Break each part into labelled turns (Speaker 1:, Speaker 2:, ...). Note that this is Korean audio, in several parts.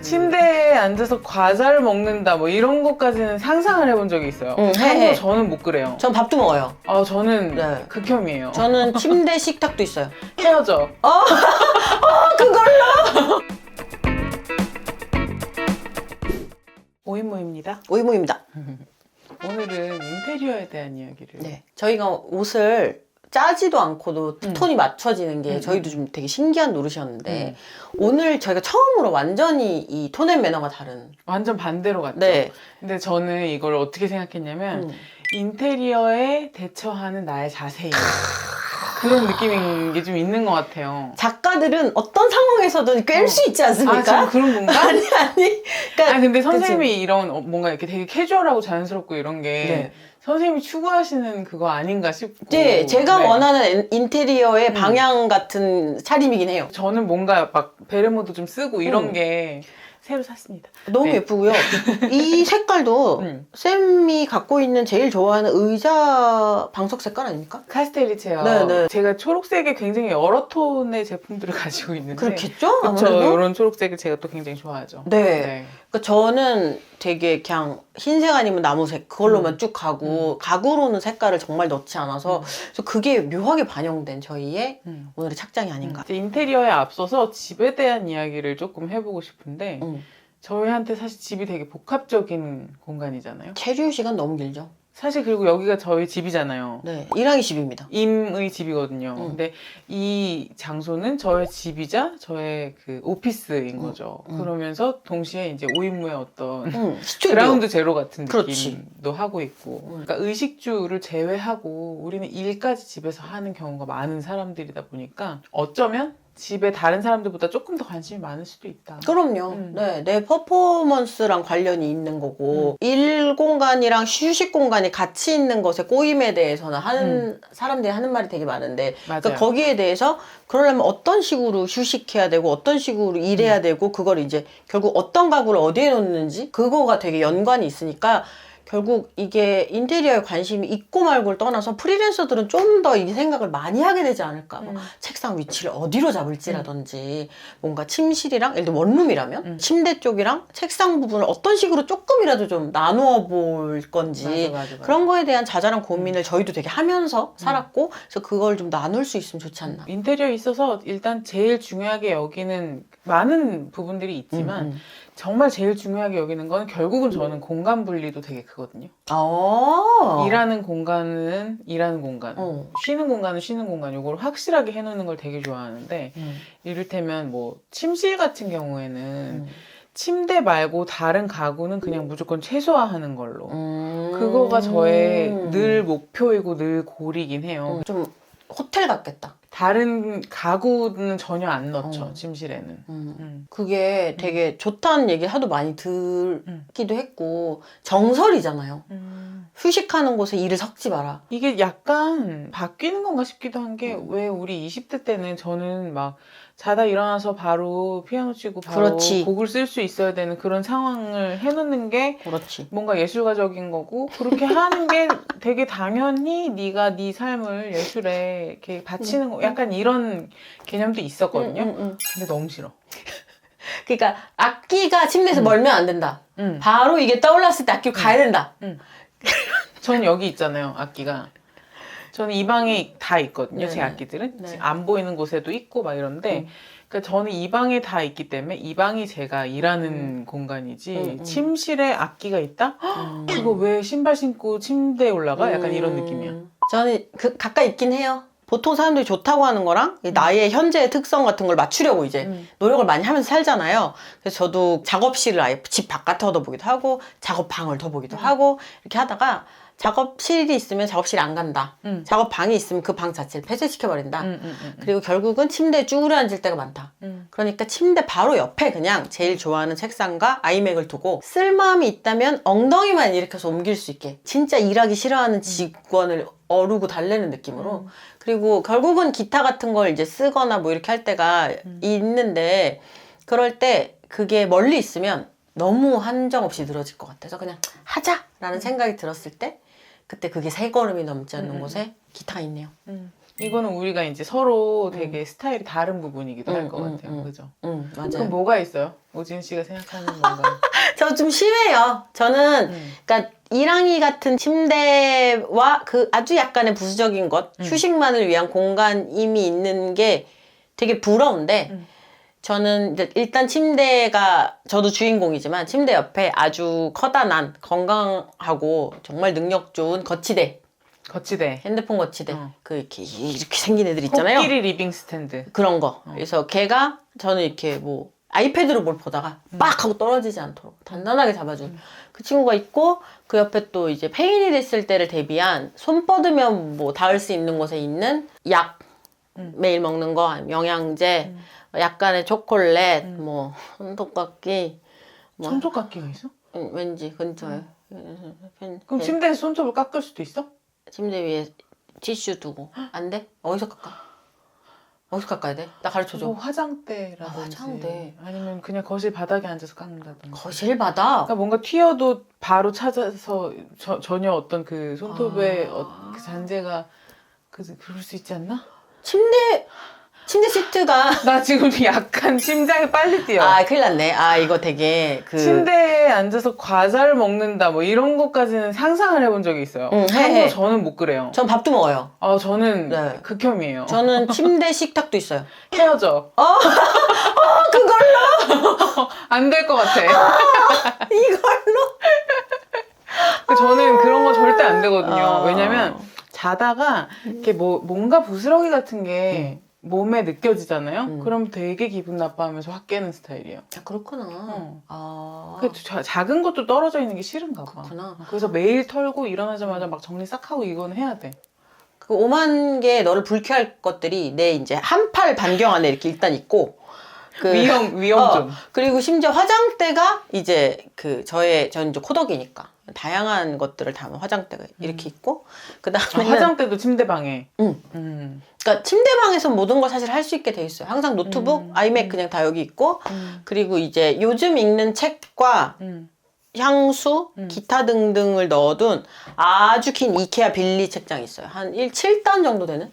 Speaker 1: 침대에 앉아서 과자를 먹는다 뭐 이런 것까지는 상상을 해본 적이 있어요.
Speaker 2: 해.
Speaker 1: 참고로 저는 못 그래요.
Speaker 2: 전 밥도 먹어요.
Speaker 1: 저는
Speaker 2: 네.
Speaker 1: 극혐이에요.
Speaker 2: 저는 침대 식탁도 있어요.
Speaker 1: 헤어져.
Speaker 2: 그걸로?
Speaker 1: 오인모입니다.
Speaker 2: 오이모입니다.
Speaker 1: 오늘은 인테리어에 대한 이야기를.
Speaker 2: 네. 저희가 옷을 짜지도 않고도 톤이 맞춰지는 게 저희도 좀 되게 신기한 노릇이었는데 오늘 저희가 처음으로 완전히 이 톤앤 매너가 다른.
Speaker 1: 완전 반대로 갔죠.
Speaker 2: 네.
Speaker 1: 근데 저는 이걸 어떻게 생각했냐면 인테리어에 대처하는 나의 자세히 그런 느낌인 게 좀 있는 것 같아요.
Speaker 2: 작가들은 어떤 상황에서든 꿰 수 있지 않습니까?
Speaker 1: 지금 그런 건가?
Speaker 2: 아니. 그러니까
Speaker 1: 근데 선생님이 이런 뭔가 이렇게 되게 캐주얼하고 자연스럽고 이런 게
Speaker 2: 네.
Speaker 1: 선생님이 추구하시는 그거 아닌가 싶고.
Speaker 2: 네, 제가
Speaker 1: 네.
Speaker 2: 원하는 인테리어의 방향 같은 차림이긴 해요.
Speaker 1: 저는 뭔가 막 베레모도 좀 쓰고 이런 게 새로 샀습니다.
Speaker 2: 너무
Speaker 1: 네.
Speaker 2: 예쁘고요. 이 색깔도 쌤이 갖고 있는 제일 좋아하는 의자 방석 색깔 아닙니까?
Speaker 1: 카스텔리 체어.
Speaker 2: 네네.
Speaker 1: 제가 초록색에 굉장히 여러 톤의 제품들을 가지고 있는데.
Speaker 2: 그렇겠죠?
Speaker 1: 그렇죠.
Speaker 2: 아무래도?
Speaker 1: 이런 초록색을 제가 또 굉장히 좋아하죠.
Speaker 2: 네. 그러니까 저는 되게 그냥 흰색 아니면 나무색 그걸로만 쭉 가고 가구로는 색깔을 정말 넣지 않아서 그래서 그게 묘하게 반영된 저희의 오늘의 착장이 아닌가.
Speaker 1: 이제 인테리어에 앞서서 집에 대한 이야기를 조금 해보고 싶은데 저희한테 사실 집이 되게 복합적인 공간이잖아요.
Speaker 2: 체류 시간 너무 길죠?
Speaker 1: 사실 그리고 여기가 저희 집이잖아요.
Speaker 2: 네, 일항이 집입니다.
Speaker 1: 임의 집이거든요. 근데 이 장소는 저의 집이자 저의 그 오피스인 거죠. 그러면서 동시에 이제 오인무의 어떤
Speaker 2: 스튜디오.
Speaker 1: 그라운드 제로 같은
Speaker 2: 그렇지.
Speaker 1: 느낌도 하고 있고. 그러니까 의식주를 제외하고 우리는 일까지 집에서 하는 경우가 많은 사람들이다 보니까 어쩌면 집에 다른 사람들보다 조금 더 관심이 많을 수도 있다.
Speaker 2: 그럼요. 네, 내 퍼포먼스랑 관련이 있는 거고 일 공간이랑 휴식 공간이 같이 있는 것의 꼬임에 대해서는 하는 사람들이 하는 말이 되게 많은데
Speaker 1: 맞아요.
Speaker 2: 그러니까 거기에 대해서 그러려면 어떤 식으로 휴식해야 되고 어떤 식으로 일해야 되고 그걸 이제 결국 어떤 가구를 어디에 놓는지 그거가 되게 연관이 있으니까 결국 이게 인테리어에 관심이 있고 말고를 떠나서 프리랜서들은 좀 더 이 생각을 많이 하게 되지 않을까. 뭐 책상 위치를 어디로 잡을지라든지 뭔가 침실이랑 예를 들어 원룸이라면 침대 쪽이랑 책상 부분을 어떤 식으로 조금이라도 좀 나누어 볼 건지
Speaker 1: 맞아.
Speaker 2: 그런 거에 대한 자잘한 고민을 저희도 되게 하면서 살았고 그래서 그걸 좀 나눌 수 있으면 좋지 않나.
Speaker 1: 인테리어에 있어서 일단 제일 중요하게 여기는 많은 부분들이 있지만 정말 제일 중요하게 여기는 건 결국은 저는 공간 분리도 되게 크거든요. 일하는 공간은 일하는 공간, 쉬는 공간은 쉬는 공간, 이걸 확실하게 해놓는 걸 되게 좋아하는데 이를테면 뭐 침실 같은 경우에는 침대 말고 다른 가구는 그냥 무조건 최소화하는 걸로 그거가 저의 늘 목표이고 늘 고리긴 해요.
Speaker 2: 좀 호텔 같겠다.
Speaker 1: 다른 가구는 전혀 안 넣죠, 침실에는.
Speaker 2: 그게 되게 좋다는 얘기 하도 많이 듣기도 했고 정설이잖아요. 휴식하는 곳에 일을 섞지 마라.
Speaker 1: 이게 약간 바뀌는 건가 싶기도 한 게 왜 우리 20대 때는 저는 막 자다 일어나서 바로 피아노 치고 바로
Speaker 2: 그렇지.
Speaker 1: 곡을 쓸 수 있어야 되는 그런 상황을 해놓는 게
Speaker 2: 그렇지.
Speaker 1: 뭔가 예술가적인 거고 그렇게 하는 게 되게 당연히 네가 네 삶을 예술에 이렇게 바치는 거 약간 이런 개념도 있었거든요. 근데 너무 싫어.
Speaker 2: 그러니까 악기가 침대에서 멀면 안 된다. 바로 이게 떠올랐을 때 악기로 가야 된다.
Speaker 1: 저는 여기 있잖아요, 악기가. 저는 이 방에 다 있거든요, 제
Speaker 2: 네네.
Speaker 1: 악기들은.
Speaker 2: 네.
Speaker 1: 안 보이는 곳에도 있고 막 이런데 그러니까 저는 이 방에 다 있기 때문에 이 방이 제가 일하는 공간이지 침실에 악기가 있다? 그거 왜 신발 신고 침대에 올라가? 약간 이런 느낌이야.
Speaker 2: 저는 가까이 있긴 해요. 보통 사람들이 좋다고 하는 거랑 나의 현재의 특성 같은 걸 맞추려고 이제 노력을 많이 하면서 살잖아요. 그래서 저도 작업실을 아예 집 바깥에 얻어보기도 하고 작업방을 더 보기도 하고 이렇게 하다가 작업실이 있으면 작업실에 안 간다. 작업방이 있으면 그 방 자체를 폐쇄시켜버린다. 그리고 결국은 침대에 쭈그려 앉을 때가 많다. 그러니까 침대 바로 옆에 그냥 제일 좋아하는 책상과 아이맥을 두고 쓸 마음이 있다면 엉덩이만 일으켜서 옮길 수 있게 진짜 일하기 싫어하는 직원을 어루고 달래는 느낌으로 그리고 결국은 기타 같은 걸 이제 쓰거나 뭐 이렇게 할 때가 있는데 그럴 때 그게 멀리 있으면 너무 한정없이 늘어질 것 같아서 그냥 하자라는 생각이 들었을 때 그때 그게 세 걸음이 넘지 않는 곳에 기타가 있네요.
Speaker 1: 이거는 우리가 이제 서로 되게 스타일이 다른 부분이기도 할 것 같아요. 그죠?
Speaker 2: 맞아요.
Speaker 1: 그럼 뭐가 있어요? 오진 씨가 생각하는 뭔가?
Speaker 2: 저 좀 심해요. 저는 그러니까 이랑이 같은 침대와 그 아주 약간의 부수적인 것, 휴식만을 위한 공간임이 있는 게 되게 부러운데 저는 이제 일단 침대가 저도 주인공이지만 침대 옆에 아주 커다란 건강하고 정말 능력 좋은 거치대, 핸드폰 거치대, 그 이렇게 생긴 애들 있잖아요.
Speaker 1: 코끼리 리빙 스탠드
Speaker 2: 그런 거. 그래서 걔가 저는 이렇게 뭐 아이패드로 뭘 보다가 빡 하고 떨어지지 않도록 단단하게 잡아준 그 친구가 있고, 그 옆에 또 이제 폐인이 됐을 때를 대비한 손 뻗으면 뭐 닿을 수 있는 곳에 있는 약, 매일 먹는 거, 영양제, 약간의 초콜릿, 뭐 손톱깎이, 뭐
Speaker 1: 손톱깎이가 있어?
Speaker 2: 왠지 근처에.
Speaker 1: 그럼 침대에서 손톱을 깎을 수도 있어?
Speaker 2: 침대 위에 티슈 두고. 안 돼? 어디서 깎아? 어디서 깎아야 돼? 나 가르쳐줘.
Speaker 1: 뭐 화장대라든지.
Speaker 2: 화장대.
Speaker 1: 아니면 그냥 거실 바닥에 앉아서 깎는다든지.
Speaker 2: 거실 바닥?
Speaker 1: 그러니까 뭔가 튀어도 바로 찾아서 전혀 어떤 그 손톱의 그 잔재가 그럴 수 있지 않나?
Speaker 2: 침대 시트가
Speaker 1: 나 지금 약간 심장이 빨리 뛰어.
Speaker 2: 아, 큰일 났네. 아, 이거 되게
Speaker 1: 침대에 앉아서 과자를 먹는다 뭐 이런 것까지는 상상을 해본 적이 있어요.
Speaker 2: 해.
Speaker 1: 저는 못 그래요.
Speaker 2: 전 밥도 먹어요.
Speaker 1: 저는
Speaker 2: 네.
Speaker 1: 극혐이에요.
Speaker 2: 저는 침대 식탁도 있어요.
Speaker 1: 헤어져.
Speaker 2: 그걸로?
Speaker 1: 안 될 것 같아.
Speaker 2: 이걸로?
Speaker 1: 저는 그런 거 절대 안 되거든요. 왜냐면 자다가 이렇게 뭔가 부스러기 같은 게 몸에 느껴지잖아요. 그럼 되게 기분 나빠하면서 확 깨는 스타일이에요.
Speaker 2: 아, 그렇구나.
Speaker 1: 작은 것도 떨어져 있는 게 싫은가 봐.
Speaker 2: 그렇구나.
Speaker 1: 그래서 매일 털고 일어나자마자 막 정리 싹 하고 이건 해야 돼.
Speaker 2: 그 오만 개 너를 불쾌할 것들이 내 이제 한 팔 반경 안에 이렇게 일단 있고.
Speaker 1: 위험 좀.
Speaker 2: 그리고 심지어 화장대가 이제 전 이제 코덕이니까. 다양한 것들을 담은 화장대가 이렇게 있고, 그 다음에
Speaker 1: 화장대도 침대방에.
Speaker 2: 그러니까 침대방에서 모든 걸 사실 할 수 있게 돼 있어요. 항상 노트북, 아이맥 그냥 다 여기 있고, 그리고 이제 요즘 읽는 책과 향수, 기타 등등을 넣어둔 아주 긴 이케아 빌리 책장이 있어요. 한 7단 정도 되는?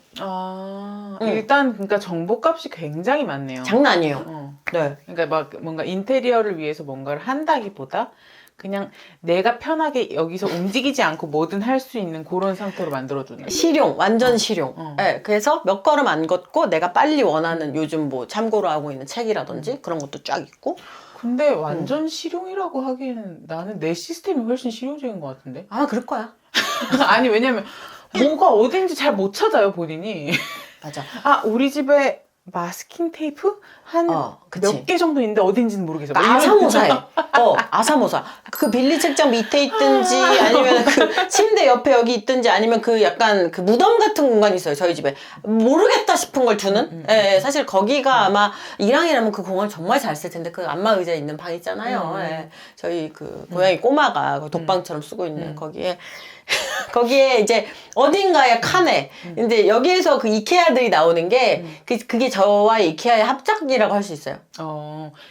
Speaker 1: 일단 그러니까 정보값이 굉장히 많네요.
Speaker 2: 장난 아니에요. 네.
Speaker 1: 그러니까 막 뭔가 인테리어를 위해서 뭔가를 한다기보다 그냥 내가 편하게 여기서 움직이지 않고 뭐든 할 수 있는 그런 상태로 만들어주는.
Speaker 2: 실용, 완전 실용. 네, 그래서 몇 걸음 안 걷고 내가 빨리 원하는 요즘 뭐 참고로 하고 있는 책이라든지 그런 것도 쫙 있고.
Speaker 1: 근데 완전 실용이라고 하기에는 나는 내 시스템이 훨씬 실용적인 것 같은데?
Speaker 2: 아마 그럴 거야.
Speaker 1: 아니 왜냐면 뭐가 어딘지 잘 못 찾아요 본인이.
Speaker 2: 맞아.
Speaker 1: 우리 집에 마스킹 테이프 한 몇 개 정도 있는데 어딘지는 모르겠어.
Speaker 2: 아사모사해. 아사모사. 그 빌리 책장 밑에 있든지 아니면 그 침대 옆에 여기 있든지 아니면 그 약간 그 무덤 같은 공간이 있어요. 저희 집에. 모르겠다 싶은 걸 두는. 예, 사실 거기가 아마 이랑이라면 그 공간을 정말 잘 쓸 텐데 그 안마 의자 있는 방 있잖아요. 예, 저희 그 고양이 꼬마가 독방처럼 쓰고 있는 거기에 이제 어딘가에 칸에 근데 여기에서 그 이케아들이 나오는 게 그게 저와 이케아의 합작이라고 할 수 있어요.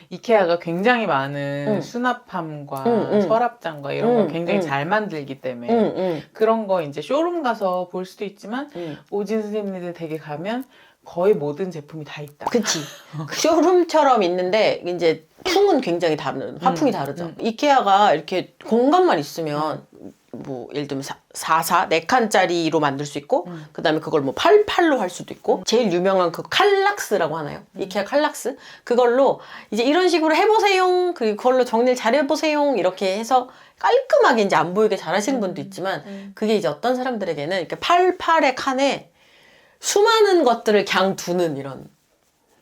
Speaker 1: 이케아가 굉장히 많은 수납함과 서랍장과 이런 걸 굉장히 잘 만들기 때문에 그런 거 이제 쇼룸 가서 볼 수도 있지만 오진 선생님들 댁에 가면 거의 모든 제품이 다 있다.
Speaker 2: 그치. 쇼룸처럼 있는데 이제 풍은 굉장히 화풍이 다르죠. 이케아가 이렇게 공간만 있으면 뭐 예를 들면 4칸짜리로 만들 수 있고 그 다음에 그걸 뭐 88로 할 수도 있고 제일 유명한 그 칼락스라고 하나요? 이케아 칼락스? 그걸로 이제 이런 식으로 해보세요. 그리고 그걸로 정리를 잘 해보세요. 이렇게 해서 깔끔하게 이제 안 보이게 잘 하시는 분도 있지만 그게 이제 어떤 사람들에게는 이렇게 88의 칸에 수많은 것들을 그냥 두는 이런.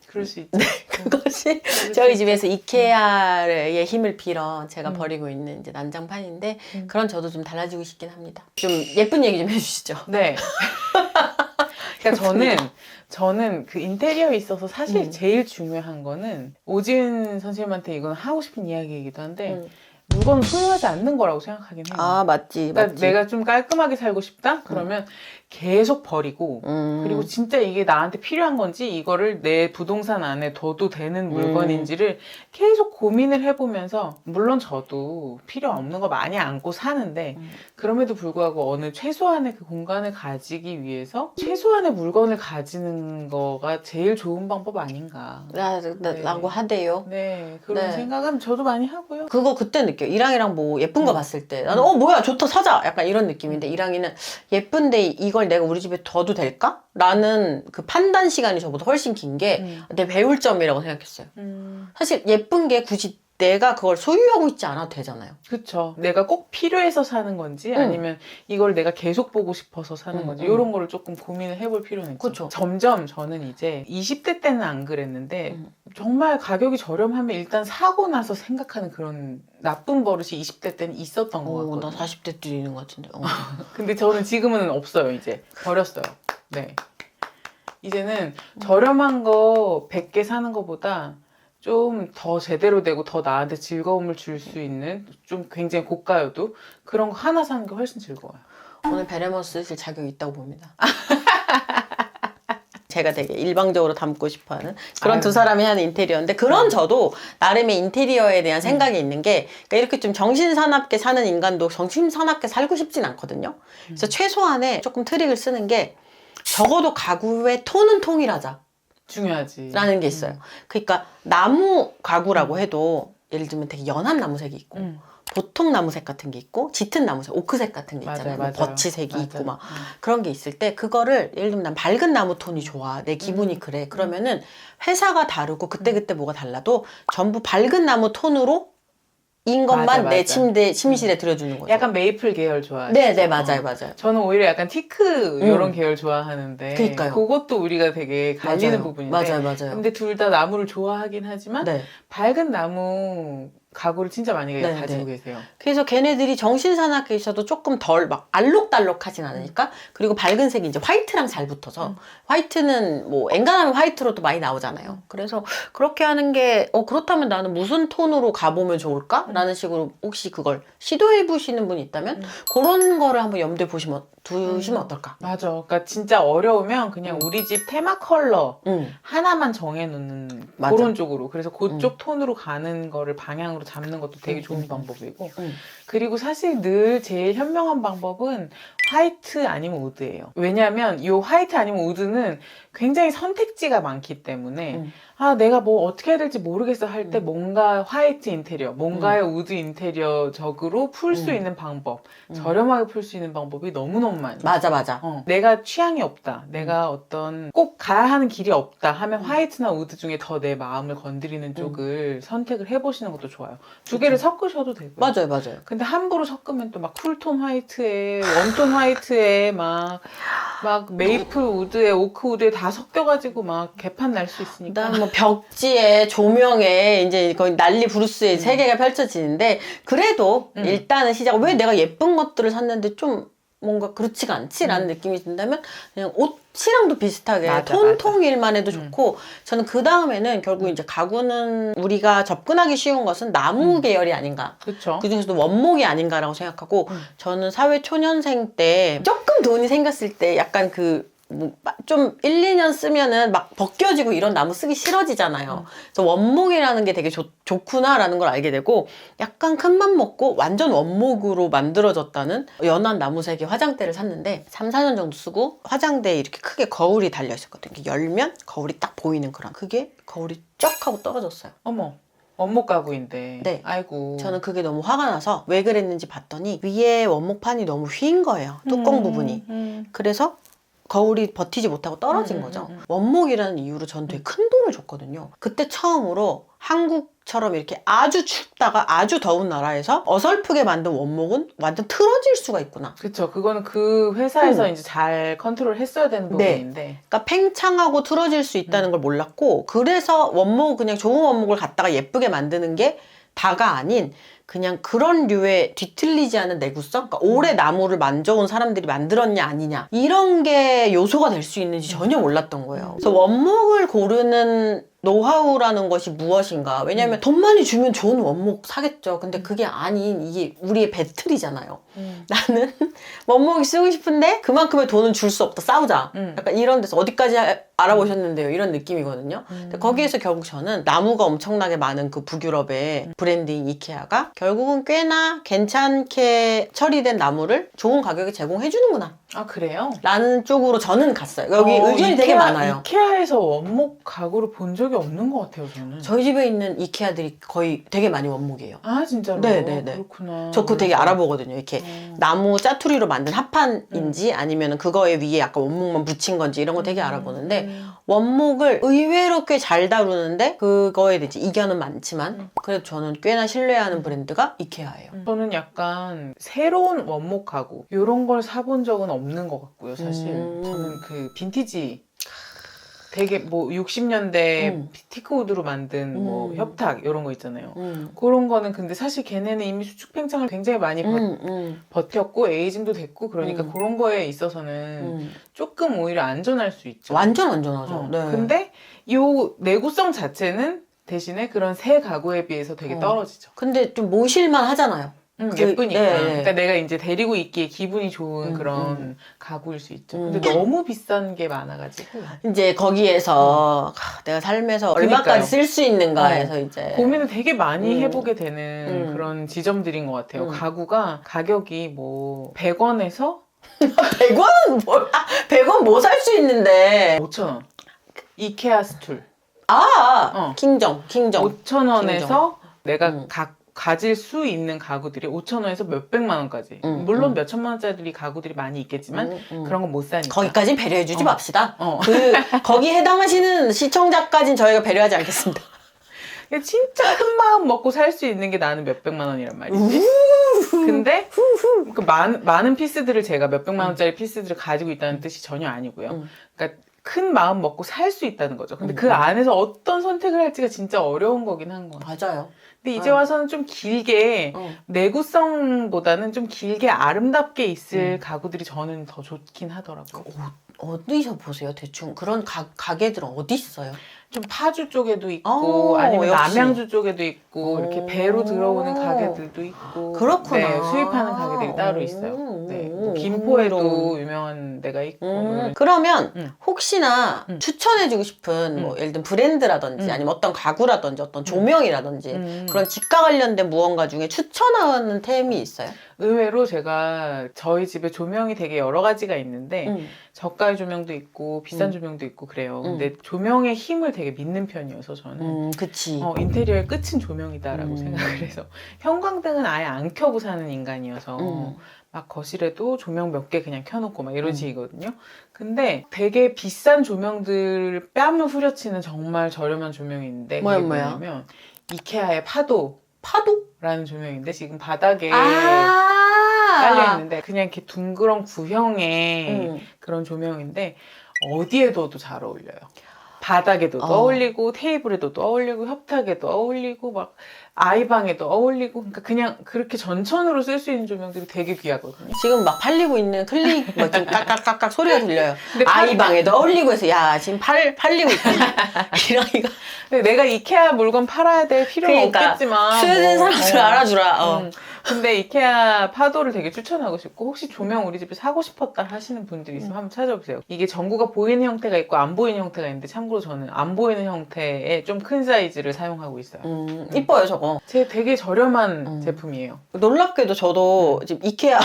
Speaker 1: 그럴 수 있죠.
Speaker 2: 그것이 저희 집에서 이케아의 힘을 빌어 제가 버리고 있는 이제 난장판인데 그런 저도 좀 달라지고 싶긴 합니다. 좀 예쁜 얘기 좀 해주시죠.
Speaker 1: 네. 그러니까 저는 그 인테리어에 있어서 사실 제일 중요한 거는 오진 선생님한테 이건 하고 싶은 이야기이기도 한데 물건은 소유하지 않는 거라고 생각하긴 해요.
Speaker 2: 맞지.
Speaker 1: 그러니까 내가 좀 깔끔하게 살고 싶다? 그러면 계속 버리고 그리고 진짜 이게 나한테 필요한 건지 이거를 내 부동산 안에 둬도 되는 물건인지를 계속 고민을 해보면서 물론 저도 필요 없는 거 많이 안고 사는데 그럼에도 불구하고 어느 최소한의 그 공간을 가지기 위해서 최소한의 물건을 가지는 거가 제일 좋은 방법 아닌가.
Speaker 2: 라고 하대요.
Speaker 1: 네, 그런
Speaker 2: 네.
Speaker 1: 생각은 저도 많이 하고요.
Speaker 2: 그거 그때 느껴요. 이랑이랑 뭐 예쁜 거 봤을 때 나는 뭐야 좋다 사자 약간 이런 느낌인데 이랑이는 예쁜데 이걸 내가 우리 집에 둬도 될까? 라는 그 판단 시간이 저보다 훨씬 긴 게 내 배울 점이라고 생각했어요. 사실 예쁜 게 굳이 내가 그걸 소유하고 있지 않아도 되잖아요.
Speaker 1: 그쵸. 내가 꼭 필요해서 사는 건지 아니면 이걸 내가 계속 보고 싶어서 사는 건지 이런 거를 조금 고민을 해볼 필요는 있죠.
Speaker 2: 그쵸.
Speaker 1: 점점 저는 이제 20대 때는 안 그랬는데 정말 가격이 저렴하면 일단 사고 나서 생각하는 그런 나쁜 버릇이 20대 때는 있었던 것 같거든요.
Speaker 2: 나 40대 때 있는 것 같은데.
Speaker 1: 근데 저는 지금은 없어요. 이제 버렸어요. 네. 이제는 저렴한 거 100개 사는 것보다 좀 더 제대로 되고 더 나한테 즐거움을 줄 수 있는 좀 굉장히 고가여도 그런 거 하나 사는 게 훨씬 즐거워요.
Speaker 2: 오늘 베레머스 쓰실 자격이 있다고 봅니다. 제가 되게 일방적으로 담고 싶어하는 그런 두 사람이 하는 인테리어인데 그런 저도 나름의 인테리어에 대한 생각이 있는 게 그러니까 이렇게 좀 정신사납게 사는 인간도 정신사납게 살고 싶진 않거든요. 그래서 최소한의 조금 트릭을 쓰는 게 적어도 가구의 톤은 통일하자.
Speaker 1: 중요하지.
Speaker 2: 라는 게 있어요. 그러니까 나무 가구라고 해도 예를 들면 되게 연한 나무색이 있고 보통 나무색 같은 게 있고 짙은 나무색, 오크색 같은 게 있잖아요.
Speaker 1: 맞아요.
Speaker 2: 버치색이
Speaker 1: 맞아요.
Speaker 2: 있고 막 그런 게 있을 때 그거를 예를 들면 난 밝은 나무 톤이 좋아. 내 기분이 그래. 그러면은 회사가 다르고 그때그때 뭐가 달라도 전부 밝은 나무 톤으로 인 것만 내 침실에 들여주는 거죠.
Speaker 1: 약간 메이플 계열 좋아해요.
Speaker 2: 네, 맞아요.
Speaker 1: 저는 오히려 약간 티크 이런 계열 좋아하는데
Speaker 2: 그러니까요.
Speaker 1: 그것도 우리가 되게 갈리는
Speaker 2: 맞아요.
Speaker 1: 부분인데
Speaker 2: 맞아요.
Speaker 1: 근데 둘 다 나무를 좋아하긴 하지만
Speaker 2: 네.
Speaker 1: 밝은 나무 가구를 진짜 많이 가지고 계세요.
Speaker 2: 그래서 걔네들이 정신사납게 있어도 조금 덜 막 알록달록하진 않으니까 그리고 밝은 색이 이제 화이트랑 잘 붙어서 화이트는 뭐 엔간하면 화이트로도 많이 나오잖아요. 그래서 그렇게 하는 게 그렇다면 나는 무슨 톤으로 가보면 좋을까? 라는 식으로 혹시 그걸 시도해 보시는 분이 있다면 그런 거를 한번 염두에 두시면 어떨까?
Speaker 1: 맞아. 그러니까 진짜 어려우면 그냥 우리 집 테마 컬러 하나만 정해놓는 그런 쪽으로. 그래서 그쪽 톤으로 가는 거를 방향으로 잡는 것도 되게 좋은 방법이고. 그리고 사실 늘 제일 현명한 방법은 화이트 아니면 우드예요. 왜냐하면 이 화이트 아니면 우드는 굉장히 선택지가 많기 때문에 내가 뭐 어떻게 해야 될지 모르겠어 할 때 뭔가 화이트 인테리어, 뭔가의 우드 인테리어적으로 풀 수 있는 방법, 저렴하게 풀 수 있는 방법이 너무너무 많이.
Speaker 2: 맞아.
Speaker 1: 내가 취향이 없다, 내가 어떤 꼭 가야 하는 길이 없다 하면 화이트나 우드 중에 더 내 마음을 건드리는 쪽을 선택을 해보시는 것도 좋아요. 두 개를 섞으셔도 되고요.
Speaker 2: 맞아요.
Speaker 1: 근데 함부로 섞으면 또 막 쿨톤 화이트에 원톤 화이트에 막 메이플 우드에 오크 우드에 다 섞여가지고 막 개판 날 수 있으니까.
Speaker 2: 그다음 뭐 벽지에 조명에 이제 거의 난리 부르스의 세계가 펼쳐지는데 그래도 일단은 시작은 왜 내가 예쁜 것들을 샀는데 좀 뭔가 그렇지가 않지라는 느낌이 든다면 그냥 옷이랑도 비슷하게 톤통일만 해도 좋고 저는 그 다음에는 결국 이제 가구는 우리가 접근하기 쉬운 것은 나무 계열이 아닌가.
Speaker 1: 그쵸.
Speaker 2: 그중에서도 원목이 아닌가라고 생각하고 저는 사회 초년생 때 조금 돈이 생겼을 때 약간 좀 1, 2년 쓰면은 막 벗겨지고 이런 나무 쓰기 싫어지잖아요. 그래서 원목이라는 게 되게 좋구나라는 걸 알게 되고 약간 큰맘 먹고 완전 원목으로 만들어졌다는 연한 나무색의 화장대를 샀는데 3, 4년 정도 쓰고 화장대에 이렇게 크게 거울이 달려 있었거든요. 열면 거울이 딱 보이는 그런. 그게 거울이 쩍 하고 떨어졌어요.
Speaker 1: 어머. 원목 가구인데.
Speaker 2: 네.
Speaker 1: 아이고.
Speaker 2: 저는 그게 너무 화가 나서 왜 그랬는지 봤더니 위에 원목판이 너무 휜 거예요. 뚜껑 부분이. 그래서 거울이 버티지 못하고 떨어진 거죠. 원목이라는 이유로 전 되게 큰 돈을 줬거든요. 그때 처음으로 한국처럼 이렇게 아주 춥다가 아주 더운 나라에서 어설프게 만든 원목은 완전 틀어질 수가 있구나.
Speaker 1: 그쵸. 그거는 그 회사에서 이제 잘 컨트롤 했어야 되는 부분인데.
Speaker 2: 그러니까 팽창하고 틀어질 수 있다는 걸 몰랐고 그래서 그냥 좋은 원목을 갖다가 예쁘게 만드는 게 다가 아닌 그냥 그런 류의 뒤틀리지 않은 내구성? 그러니까 오래 나무를 만져온 사람들이 만들었냐 아니냐 이런 게 요소가 될 수 있는지 전혀 몰랐던 거예요. 그래서 원목을 고르는 노하우라는 것이 무엇인가. 왜냐하면 돈 많이 주면 좋은 원목 사겠죠. 근데 그게 아닌 이게 우리의 배틀이잖아요. 나는 원목이 쓰고 싶은데 그만큼의 돈은 줄 수 없다. 싸우자. 약간 이런 데서 어디까지 알아보셨는데요. 이런 느낌이거든요. 근데 거기에서 결국 저는 나무가 엄청나게 많은 그 북유럽의 브랜드인 이케아가 결국은 꽤나 괜찮게 처리된 나무를 좋은 가격에 제공해주는구나.
Speaker 1: 아, 그래요?
Speaker 2: 라는 쪽으로 저는 갔어요. 여기 의견이 되게 많아요.
Speaker 1: 이케아에서 원목 가구를 본 적이 없는 것 같아요, 저는.
Speaker 2: 저희 집에 있는 이케아들이 거의 되게 많이 원목이에요.
Speaker 1: 아, 진짜로?
Speaker 2: 네네네.
Speaker 1: 그렇구나.
Speaker 2: 저 그거 되게 알아보거든요. 이렇게 나무 짜투리로 만든 합판인지 아니면 그거에 위에 약간 원목만 붙인 건지 이런 거 되게 알아보는데 원목을 의외로 꽤 잘 다루는데 그거에 대해 이견은 많지만 그래도 저는 꽤나 신뢰하는 브랜드가 이케아예요.
Speaker 1: 저는 약간 새로운 원목 가구 이런 걸 사본 적은 없는 것 같고요, 사실. 저는 그 빈티지 되게 뭐 60년대 티크우드로 만든 뭐 협탁 이런 거 있잖아요. 그런 거는 근데 사실 걔네는 이미 수축 팽창을 굉장히 많이 버텼고 에이징도 됐고 그러니까 그런 거에 있어서는 조금 오히려 안전할 수 있죠.
Speaker 2: 완전 안전하죠. 네.
Speaker 1: 근데 요 내구성 자체는 대신에 그런 새 가구에 비해서 되게 떨어지죠.
Speaker 2: 근데 좀 모실만 하잖아요.
Speaker 1: 예쁘니까.
Speaker 2: 네.
Speaker 1: 그러니까 내가 이제 데리고 있기에 기분이 좋은 그런 가구일 수 있죠. 근데 너무 비싼 게 많아가지고.
Speaker 2: 이제 거기에서 내가 삶에서
Speaker 1: 그러니까요.
Speaker 2: 얼마까지 쓸 수 있는가 해서 이제
Speaker 1: 고민을 되게 많이 해보게 되는 그런 지점들인 것 같아요. 가구가 가격이 뭐 100원에서
Speaker 2: 100원은 뭐야? 100원 뭐 살 수 있는데
Speaker 1: 5,000원. 이케아 스툴.
Speaker 2: 킹정
Speaker 1: 5,000원에서 내가 가질 수 있는 가구들이 5,000원에서 몇백만 원까지. 물론 몇천만 원짜리 가구들이 많이 있겠지만 그런 건 못 사니까.
Speaker 2: 거기까진 배려해주지 맙시다. 거기 해당하시는 시청자까진 저희가 배려하지 않겠습니다.
Speaker 1: 진짜 큰 마음 먹고 살 수 있는 게 나는 몇백만 원이란 말이지. 근데 그 많은 피스들을 제가 몇백만 원짜리 피스들을 가지고 있다는 뜻이 전혀 아니고요. 그러니까 큰 마음 먹고 살 수 있다는 거죠. 근데 그 안에서 어떤 선택을 할지가 진짜 어려운 거긴 한 거예요.
Speaker 2: 맞아요.
Speaker 1: 근데 이제 와서는 좀 길게 내구성보다는 좀 길게 아름답게 있을 가구들이 저는 더 좋긴 하더라고요.
Speaker 2: 어디서 보세요? 대충 그런 가게들은 어디 있어요?
Speaker 1: 좀 파주 쪽에도 있고 아니면
Speaker 2: 역시.
Speaker 1: 남양주 쪽에도 있고 이렇게 배로 들어오는 가게들도 있고
Speaker 2: 그렇구나.
Speaker 1: 네, 수입하는 가게들이 따로 있어요. 네, 뭐 김포에도 유명한 데가 있고
Speaker 2: 그러면 혹시나 추천해주고 싶은 뭐 예를 들면 브랜드라든지 아니면 어떤 가구라든지 어떤 조명이라든지 그런 집과 관련된 무언가 중에 추천하는 템이 있어요?
Speaker 1: 의외로 제가 저희 집에 조명이 되게 여러 가지가 있는데 저가의 조명도 있고 비싼 조명도 있고 그래요. 근데 조명의 힘을 되게 믿는 편이어서 저는
Speaker 2: 그치.
Speaker 1: 인테리어의 끝은 조명이다라고 생각을 해서 형광등은 아예 안 켜고 사는 인간이어서 막 거실에도 조명 몇 개 그냥 켜놓고 막 이런 식이거든요. 근데 되게 비싼 조명들 뺨을 후려치는 정말 저렴한 조명이 있는데 그게 뭐냐면 이케아의 파도라는 조명인데 지금 바닥에 깔려 있는데 그냥 이렇게 둥그런 구형의 그런 조명인데 어디에 둬도 잘 어울려요. 바닥에도 어울리고 테이블에도 어울리고 협탁에도 어울리고 막 아이방에도 어울리고 그러니까 그냥 그렇게 전천후로 쓸 수 있는 조명들이 되게 귀하거든요.
Speaker 2: 지금 막 팔리고 있는 클릭 뭐 좀 깍깍깍깍 소리가 들려요. 아이방에도 어울리고 해서 야 지금 팔리고 있구나. 이러니까
Speaker 1: 내가 이케아 물건 팔아야 될 필요는 없겠지만
Speaker 2: 스웨덴 사람들 알아주라.
Speaker 1: 근데 이케아 파도를 되게 추천하고 싶고 혹시 조명 우리 집에 사고 싶었다 하시는 분들이 있으면 한번 찾아보세요. 이게 전구가 보이는 형태가 있고 안 보이는 형태가 있는데 참고로 저는 안 보이는 형태의 좀 큰 사이즈를 사용하고 있어요.
Speaker 2: 이뻐요 저거.
Speaker 1: 되게 저렴한 제품이에요.
Speaker 2: 놀랍게도 저도 지금 이케아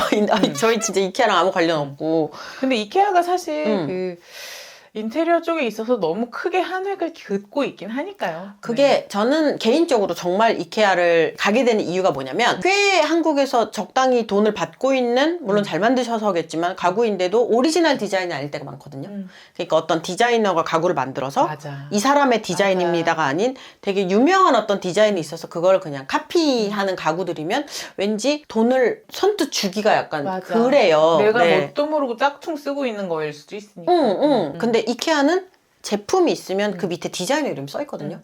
Speaker 2: 저희 진짜 이케아랑 아무 관련 없고
Speaker 1: 근데 이케아가 사실 그 인테리어 쪽에 있어서 너무 크게 한 획을 긋고 있긴 하니까요.
Speaker 2: 그게 저는 개인적으로 정말 이케아를 가게 되는 이유가 뭐냐면 꽤 한국에서 적당히 돈을 받고 있는 물론 잘 만드셔서겠지만 가구인데도 오리지널 디자인이 아닐 때가 많거든요. 그러니까 어떤 디자이너가 가구를 만들어서 이 사람의 디자인입니다가 아닌 되게 유명한 어떤 디자인이 있어서 그걸 그냥 카피하는 가구들이면 왠지 돈을 선뜻 주기가 약간 그래요.
Speaker 1: 내가 뭣도 모르고 짝퉁 쓰고 있는 거일 수도 있으니까.
Speaker 2: 근데 이케아는 제품이 있으면 그 밑에 디자이너 이름이 써 있거든요.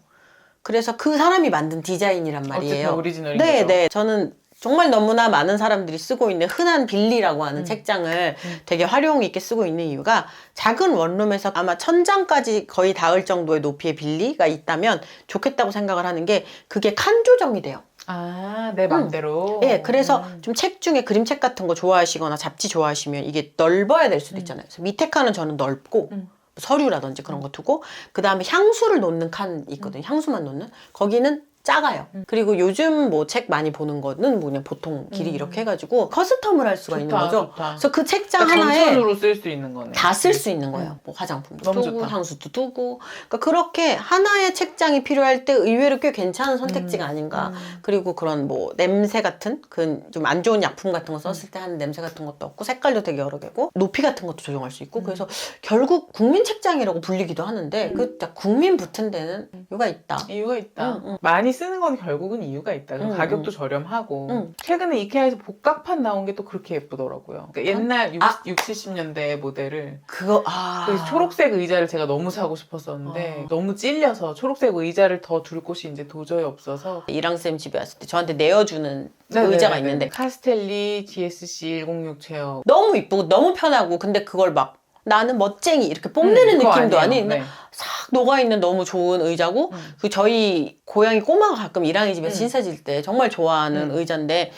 Speaker 2: 그래서 그 사람이 만든 디자인이란 말이에요.
Speaker 1: 어쨌든 오리지널인
Speaker 2: 네,
Speaker 1: 거죠.
Speaker 2: 네. 저는 정말 너무나 많은 사람들이 쓰고 있는 흔한 빌리라고 하는 책장을 되게 활용 있게 쓰고 있는 이유가 작은 원룸에서 아마 천장까지 거의 닿을 정도의 높이의 빌리가 있다면 좋겠다고 생각을 하는 게 그게 칸 조정이 돼요.
Speaker 1: 아, 내 맘대로.
Speaker 2: 네, 그래서 좀 책 중에 그림책 같은 거 좋아하시거나 잡지 좋아하시면 이게 넓어야 될 수도 있잖아요. 그래서 밑에 칸은 저는 넓고 서류라든지 그런 거 두고 그 다음에 향수를 놓는 칸이 있거든요. 향수만 놓는. 거기는 작아요. 그리고 요즘 뭐 책 많이 보는 거는 뭐 그냥 보통 길이 이렇게 해가지고 커스텀을 할 수가 있는 거죠.
Speaker 1: 좋다.
Speaker 2: 그래서 그 책장
Speaker 1: 그러니까
Speaker 2: 하나에
Speaker 1: 전선으로 쓸 수 있는 거네.
Speaker 2: 다 쓸 수 있는 거예요. 뭐 화장품도
Speaker 1: 너무
Speaker 2: 두고
Speaker 1: 좋다.
Speaker 2: 향수도 두고. 그러니까 그렇게 하나의 책장이 필요할 때 의외로 꽤 괜찮은 선택지가 아닌가. 그리고 그런 뭐 냄새 같은 그 좀 안 좋은 약품 같은 거 썼을 때 하는 냄새 같은 것도 없고 색깔도 되게 여러 개고 높이 같은 것도 조정할 수 있고 그래서 결국 국민 책장이라고 불리기도 하는데 그 국민 붙은 데는 이유가 있다.
Speaker 1: 이유가 있다. 많이 쓰는 건 결국은 이유가 있다. 가격도 저렴하고. 최근에 이케아에서 복각판 나온 게 또 그렇게 예쁘더라고요. 그러니까 옛날 70년대 모델을.
Speaker 2: 그거
Speaker 1: 그 초록색 의자를 제가 너무 사고 싶었었는데 너무 찔려서 초록색 의자를 더 둘 곳이 이제 도저히 없어서.
Speaker 2: 이랑쌤 집에 왔을 때 저한테 내어주는
Speaker 1: 네네네네.
Speaker 2: 의자가 있는데
Speaker 1: 카스텔리 GSC 106 체어.
Speaker 2: 너무 이쁘고 너무 편하고 근데 그걸 막 나는 멋쟁이 이렇게 뽐내는
Speaker 1: 그거
Speaker 2: 느낌도
Speaker 1: 아니에요.
Speaker 2: 아닌
Speaker 1: 네.
Speaker 2: 싹 녹아있는 너무 좋은 의자고 그 저희 고양이 꼬마가 가끔 이랑이 집에서 신세 질 때 정말 좋아하는 의자인데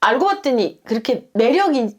Speaker 2: 알고 봤더니 그렇게 매력이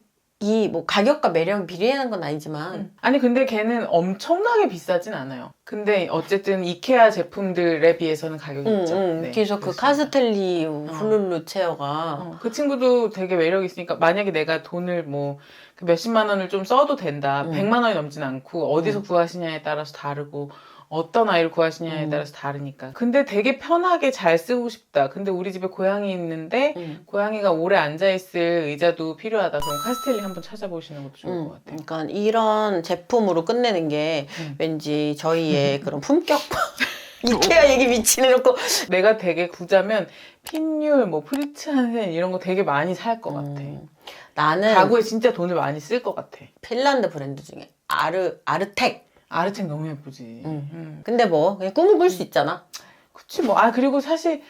Speaker 2: 뭐 가격과 매력이 비례하는 건 아니지만
Speaker 1: 아니 근데 걔는 엄청나게 비싸진 않아요. 근데 어쨌든 이케아 제품들에 비해서는 가격이 있죠. 네,
Speaker 2: 그래서 그
Speaker 1: 그렇습니다.
Speaker 2: 카스텔리 훌룰루 체어가
Speaker 1: 그 친구도 되게 매력 있으니까 만약에 내가 돈을 뭐 몇십만 원을 좀 써도 된다. 100만 원이 넘진 않고 어디서 구하시냐에 따라서 다르고 어떤 아이를 구하시냐에 따라서 다르니까. 근데 되게 편하게 잘 쓰고 싶다. 근데 우리 집에 고양이 있는데 고양이가 오래 앉아있을 의자도 필요하다. 그럼 카스텔리 한번 찾아보시는 것도 좋을 것 같아요.
Speaker 2: 그러니까 이런 제품으로 끝내는 게 왠지 저희의 그런 품격과 이케아 얘기 미치해놓고
Speaker 1: 내가 되게 구자면 핀율, 뭐 프리츠 한센 이런 거 되게 많이 살 것 같아.
Speaker 2: 나는
Speaker 1: 가구에 진짜 돈을 많이 쓸 것 같아.
Speaker 2: 핀란드 브랜드 중에 아르텍
Speaker 1: 아르텍 너무 예쁘지.
Speaker 2: 근데 뭐 그냥 꿈을 꿀 수 있잖아.
Speaker 1: 그치 뭐. 그리고 사실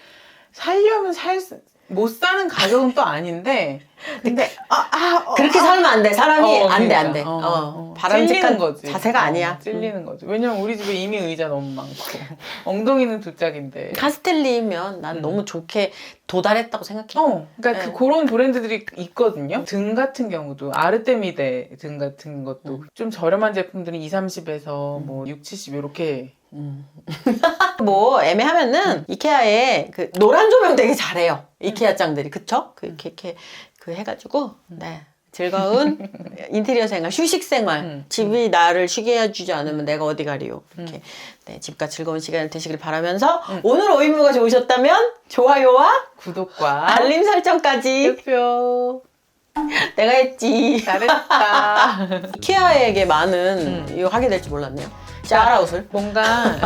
Speaker 1: 살려면 못 사는 가격은 또 아닌데 근데
Speaker 2: 그렇게 살면 안 돼. 사람이 안 돼,
Speaker 1: 그러니까.
Speaker 2: 안 돼.
Speaker 1: 찔리는
Speaker 2: 바람직한
Speaker 1: 거지.
Speaker 2: 자세가 아니야.
Speaker 1: 찔리는 거지. 왜냐면 우리 집에 이미 의자 너무 많고 엉덩이는 두 짝인데.
Speaker 2: 카스텔리면 난 너무 좋게 도달했다고 생각해.
Speaker 1: 그러니까
Speaker 2: 네.
Speaker 1: 그런 브랜드들이 있거든요. 등 같은 경우도 아르테미데 등 같은 것도 좀 저렴한 제품들은 20-30에서 뭐 60-70 이렇게.
Speaker 2: 뭐 애매하면은 이케아에 그 노란 조명 되게 잘해요. 이케아 짱들이 그쵸? 이렇게 해가지고 네. 즐거운 인테리어 생활, 휴식 생활. 집이 나를 쉬게 해주지 않으면 내가 어디 가리요. 이렇게 네, 집과 즐거운 시간을 되시길 바라면서 오늘 오이무가 좋으셨다면 좋아요와
Speaker 1: 구독과
Speaker 2: 알림 설정까지
Speaker 1: 표
Speaker 2: 내가 했지.
Speaker 1: 잘했다.
Speaker 2: 이케아에게 많은 이거 하게 될지 몰랐네요. 샤라웃을
Speaker 1: 뭔가